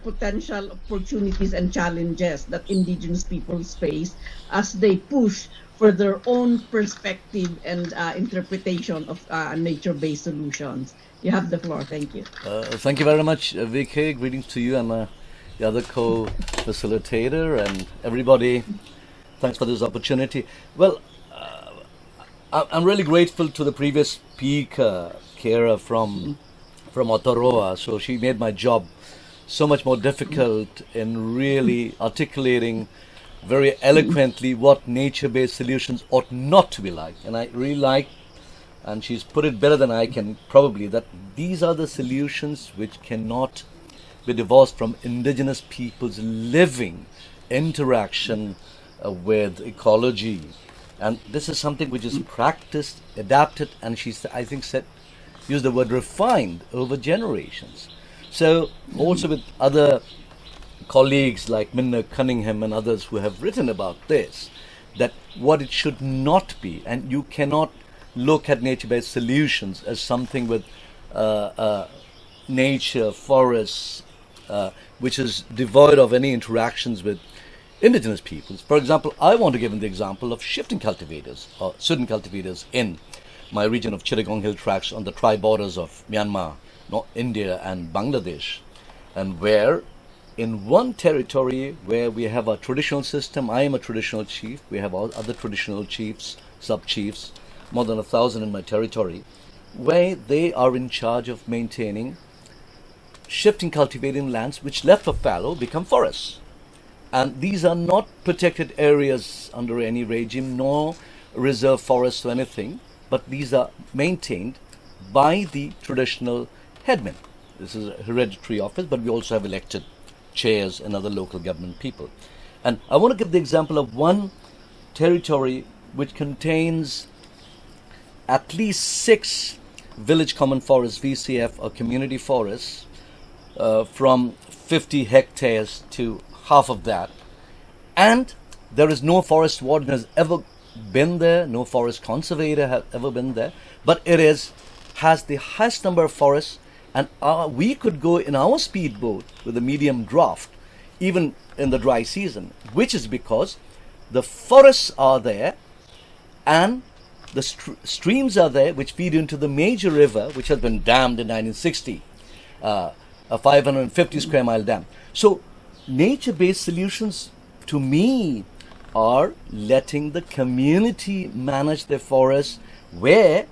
potential opportunities and challenges that Indigenous peoples face as they push for their own perspective and interpretation of nature-based solutions? You have the floor. Thank you. Thank you very much, VK. Greetings to you and the other co-facilitator and everybody. Thanks for this opportunity. Well, I'm really grateful to the previous speaker, Kara from Aotearoa. So she made my job so much more difficult in really articulating very eloquently what nature-based solutions ought not to be like. And I really like, and she's put it better than I can probably, that these are the solutions which cannot be divorced from Indigenous people's living interaction with ecology. And this is something which is practiced, adapted, and she's, I think, used the word refined over generations. So also with other colleagues like Minna Cunningham and others who have written about this, that what it should not be, and you cannot look at nature-based solutions as something with nature, forests, which is devoid of any interactions with Indigenous peoples. For example, I want to give the example of shifting cultivators or student cultivators in my region of Chittagong Hill Tracts on the tri-borders of Myanmar, India and Bangladesh, and where in one territory where we have a traditional system, I am a traditional chief, we have other traditional chiefs, sub-chiefs, more than 1,000 in my territory, where they are in charge of maintaining shifting cultivating lands which left of fallow become forests. And these are not protected areas under any regime, nor reserve forests or anything, but these are maintained by the traditional headmen. This is a hereditary office, but we also have elected chairs and other local government people. And I want to give the example of one territory which contains at least 6 village common forests, VCF, or community forests, from 50 hectares to half of that, and there is no forest warden has ever been there, no forest conservator has ever been there, but it has the highest number of forests, and we could go in our speedboat with a medium draft even in the dry season, which is because the forests are there and the streams are there which feed into the major river which has been dammed in 1960, a 550 square mile dam. So nature-based solutions to me are letting the community manage their forests, where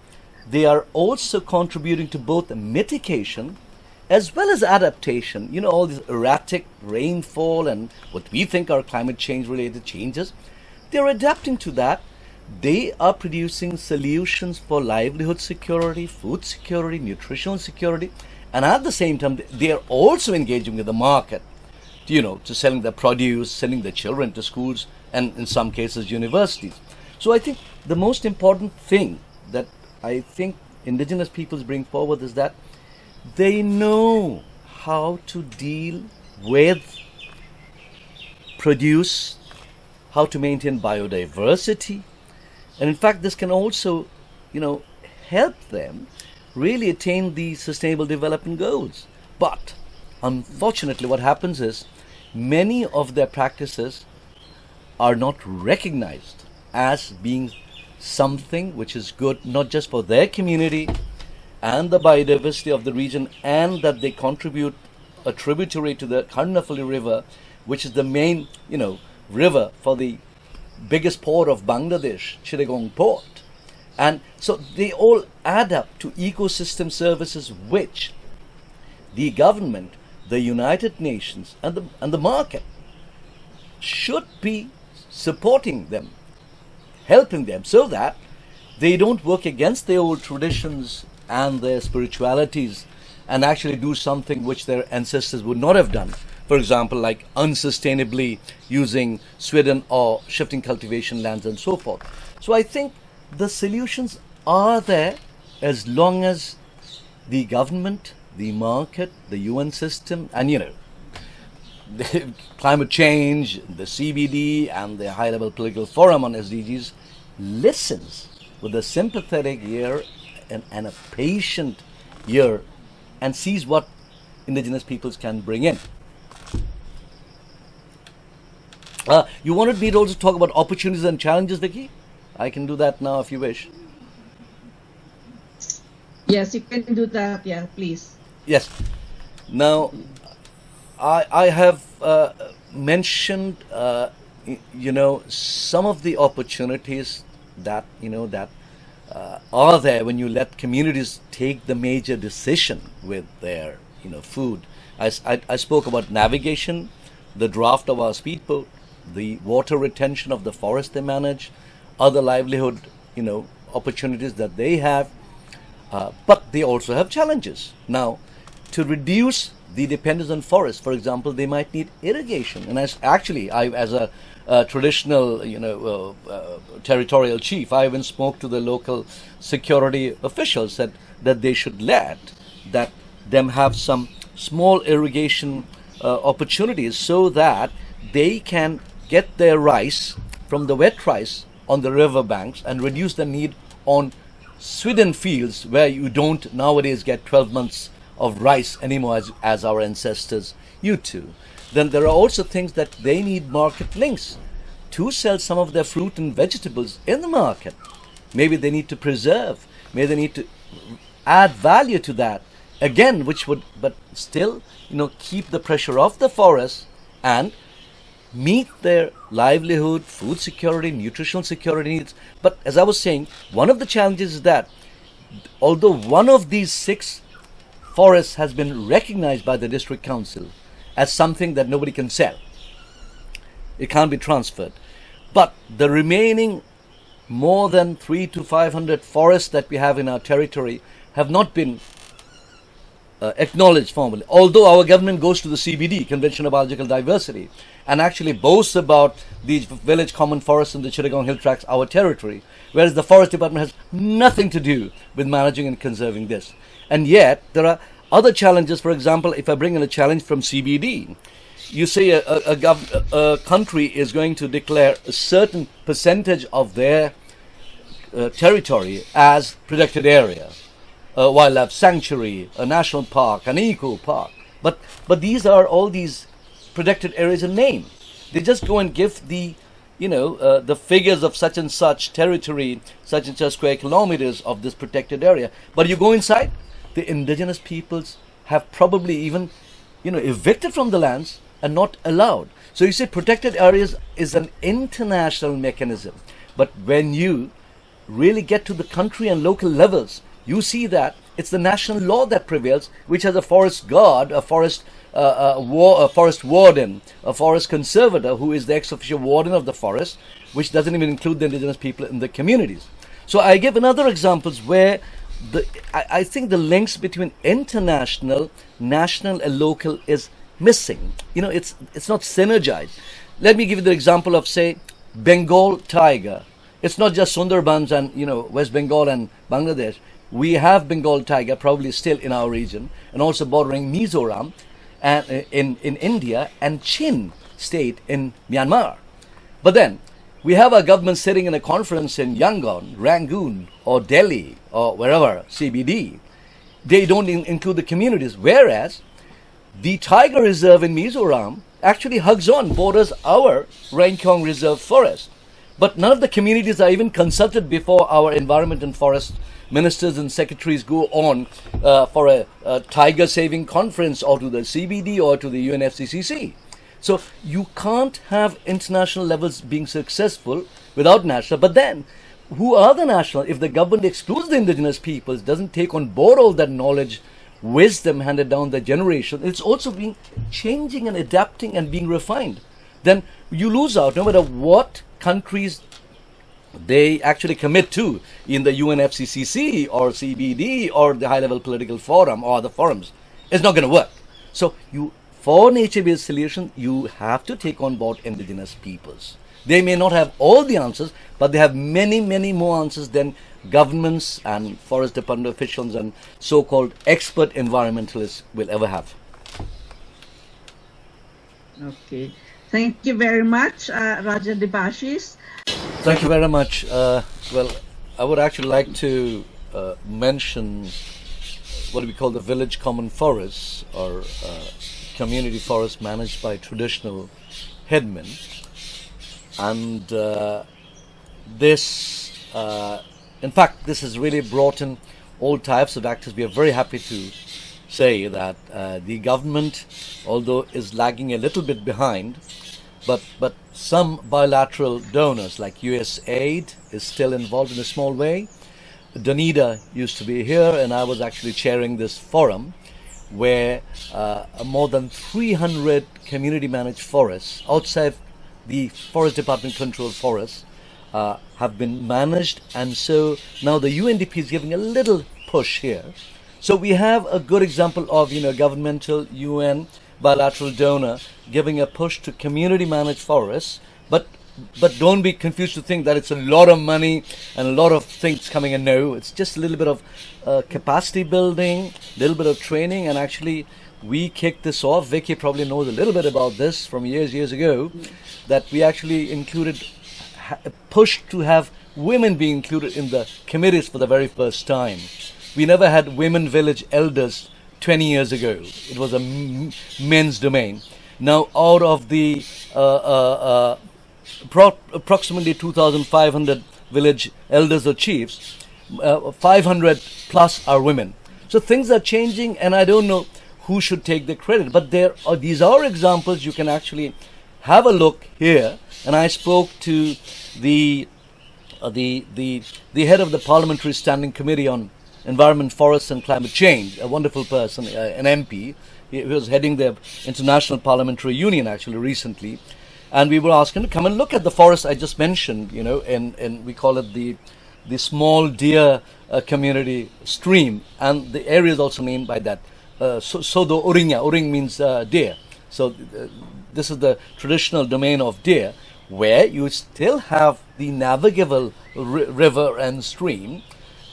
they are also contributing to both mitigation as well as adaptation. You know, all this erratic rainfall and what we think are climate change related changes, they're adapting to that. They are producing solutions for livelihood security, food security, nutritional security, and at the same time they are also engaging with the market, you know, to selling their produce, sending their children to schools, and in some cases universities. So I think the most important thing that I think Indigenous peoples bring forward is that they know how to deal with produce, how to maintain biodiversity, and in fact this can also, you know, help them really attain the sustainable development goals. But unfortunately what happens is many of their practices are not recognized as being something which is good not just for their community and the biodiversity of the region, and that they contribute a tributary to the Karnataka River, which is the main, you know, river for the biggest port of Bangladesh, Chittagong port. And so they all add up to ecosystem services which the government, the United Nations, and the market should be supporting them, helping them, so that they don't work against their old traditions and their spiritualities and actually do something which their ancestors would not have done. For example, like unsustainably using swidden or shifting cultivation lands and so forth. So I think the solutions are there as long as the government, the market, the UN system, and, you know, the climate change, the CBD, and the high-level political forum on SDGs listens with a sympathetic ear and a patient ear and sees what Indigenous peoples can bring in. You wanted me to also talk about opportunities and challenges, Vicky? I can do that now if you wish. Yes, you can do that. Yeah, please. Yes. Now, I have mentioned, some of the opportunities that are there when you let communities take the major decision with their food. I spoke about navigation, the draft of our speedboat, the water retention of the forest they manage, other livelihood opportunities that they have, but they also have challenges. Now, to reduce the dependence on forests, for example, they might need irrigation. And as a traditional, territorial chief, I even spoke to the local security officials that they should let them have some small irrigation opportunities so that they can get their rice from the wet rice on the river banks and reduce the need on swidden fields where you don't nowadays get 12 months of rice anymore as our ancestors used to. Then there are also things that they need market links to sell some of their fruit and vegetables in the market. Maybe they need to preserve, maybe they need to add value to that again, which would but still keep the pressure off the forest and meet their livelihood, food security, nutritional security needs. But as I was saying, one of the challenges is that although one of these 6 forests has been recognized by the district council as something that nobody can sell, it can't be transferred, but the remaining more than 300 to 500 forests that we have in our territory have not been acknowledged formally, although our government goes to the CBD, Convention on Biological Diversity, and actually boasts about these village common forests in the Chittagong Hill Tracts, our territory, whereas the Forest Department has nothing to do with managing and conserving this. And yet, there are other challenges. For example, if I bring in a challenge from CBD, you say a country is going to declare a certain percentage of their territory as protected area, a wildlife sanctuary, a national park, an eco park. But these are all these protected areas in name. They just go and give the the figures of such and such territory, such and such square kilometers of this protected area. But you go inside, the indigenous peoples have probably even evicted from the lands and not allowed. So you say protected areas is an international mechanism, but when you really get to the country and local levels, you see that it's the national law that prevails, which has a forest guard, a forest warden, a forest conservator who is the ex-officio warden of the forest, which doesn't even include the indigenous people in the communities. So I give another examples where I think the links between international, national, and local is missing. It's not synergized. Let me give you the example of, say, Bengal tiger. It's not just Sundarbans and West Bengal and Bangladesh. We have Bengal tiger probably still in our region, and also bordering Mizoram and in India, and Chin state in Myanmar. But then we have our government sitting in a conference in Yangon, Rangoon, or Delhi, or wherever, CBD. They don't include the communities, whereas the tiger reserve in Mizoram actually borders our Rankong Reserve forest. But none of the communities are even consulted before our environment and forest ministers and secretaries go on for a tiger saving conference, or to the CBD, or to the UNFCCC. So you can't have international levels being successful without national. But then, who are the national? If the government excludes the indigenous peoples, doesn't take on board all that knowledge, wisdom handed down the generation, it's also being changing and adapting and being refined. Then you lose out, no matter what countries they actually commit to in the UNFCCC or CBD or the high-level political forum or the forums. It's not going to work. So for nature-based solution, you have to take on board indigenous peoples. They may not have all the answers, but they have many, many more answers than governments and forest department officials and so-called expert environmentalists will ever have. Okay. Thank you very much, Raja Devasish. Thank you very much. Well, I would actually like to mention what we call the village common forests, or community forests managed by traditional headmen. And in fact, this has really brought in all types of actors. We are very happy to say that the government, although is lagging a little bit behind, but some bilateral donors like USAID is still involved in a small way. Danida used to be here, and I was actually chairing this forum where more than 300 community managed forests outside the Forest Department controlled forests have been managed, and so now the UNDP is giving a little push here. So we have a good example of governmental UN bilateral donor giving a push to community managed forests, but don't be confused to think that it's a lot of money and a lot of things coming in. No, it's just a little bit of capacity building, a little bit of training, and actually we kicked this off. Vicky probably knows a little bit about this from years ago, that we actually included pushed to have women be included in the committees for the very first time. We never had women village elders 20 years ago. It was a men's domain. Now, out of the approximately 2,500 village elders or chiefs, 500 plus are women. So things are changing, and I don't know who should take the credit. But these are examples. You can actually have a look here. And I spoke to the head of the Parliamentary Standing Committee on Environment, Forests and Climate Change, a wonderful person, an MP. He was heading the International Parliamentary Union actually recently. And we were asking to come and look at the forest I just mentioned, and we call it the small deer community stream. And the area is also named by that. Sodo Uringya. Uring means deer. So this is the traditional domain of deer, where you still have the navigable river and stream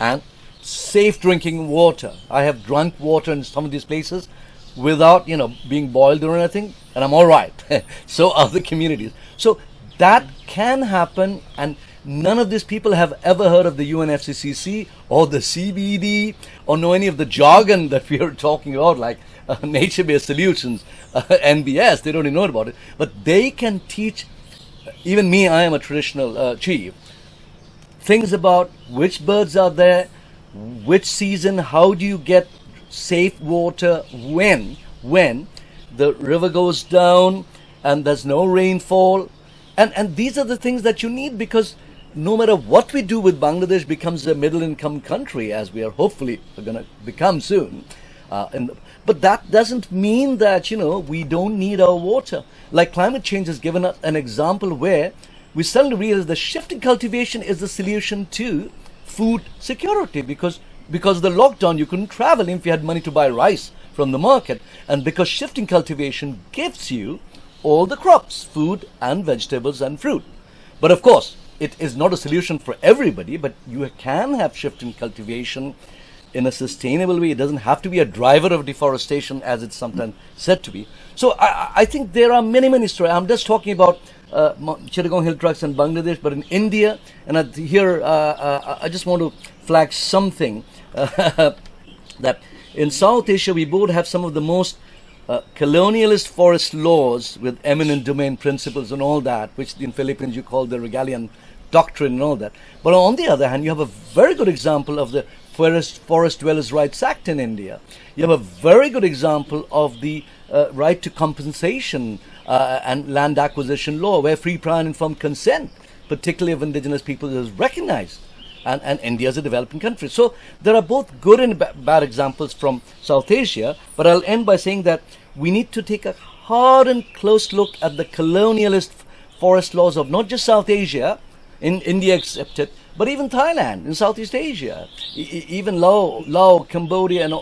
and safe drinking water. I have drunk water in some of these places without being boiled or anything, and I'm all right. So are the communities. So that can happen, and none of these people have ever heard of the UNFCCC or the CBD or know any of the jargon that we are talking about, like nature-based solutions, NBS. They don't even know about it, but they can teach. Even me, I am a traditional chief. Things about which birds are there, which season, how do you get safe water, when the river goes down and there's no rainfall. And these are the things that you need, because no matter what we do with Bangladesh becomes a middle income country, as we are hopefully going to become soon. But that doesn't mean that, we don't need our water. Like climate change has given us an example where we suddenly realize that shifting cultivation is the solution to food security, because of the lockdown you couldn't travel if you had money to buy rice from the market, and because shifting cultivation gives you all the crops, food and vegetables and fruit. But of course, it is not a solution for everybody, but you can have shifting cultivation in a sustainable way. It doesn't have to be a driver of deforestation, as it's sometimes said to be. So I think there are many stories. I'm just talking about Chittagong hill tracts in Bangladesh, but in India, and here I just want to flag something that in South Asia we both have some of the most colonialist forest laws with eminent domain principles and all that, which in Philippines you call the Regalian Doctrine and all that. But on the other hand, you have a very good example of the Forest Dwellers' Rights Act in India. You have a very good example of the right to compensation and land acquisition law, where free, prior and informed consent, particularly of indigenous people, is recognized. And India is a developing country. So there are both good and bad examples from South Asia, but I'll end by saying that we need to take a hard and close look at the colonialist forest laws of not just South Asia, in India accepted, but even Thailand, in Southeast Asia, even Laos, Cambodia and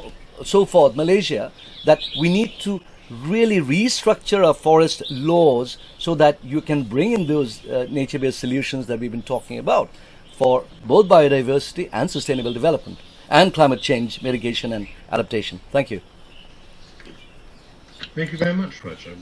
so forth, Malaysia, that we need to really restructure our forest laws so that you can bring in those nature-based solutions that we've been talking about for both biodiversity and sustainable development and climate change mitigation and adaptation. Thank you. Thank you very much, Raja.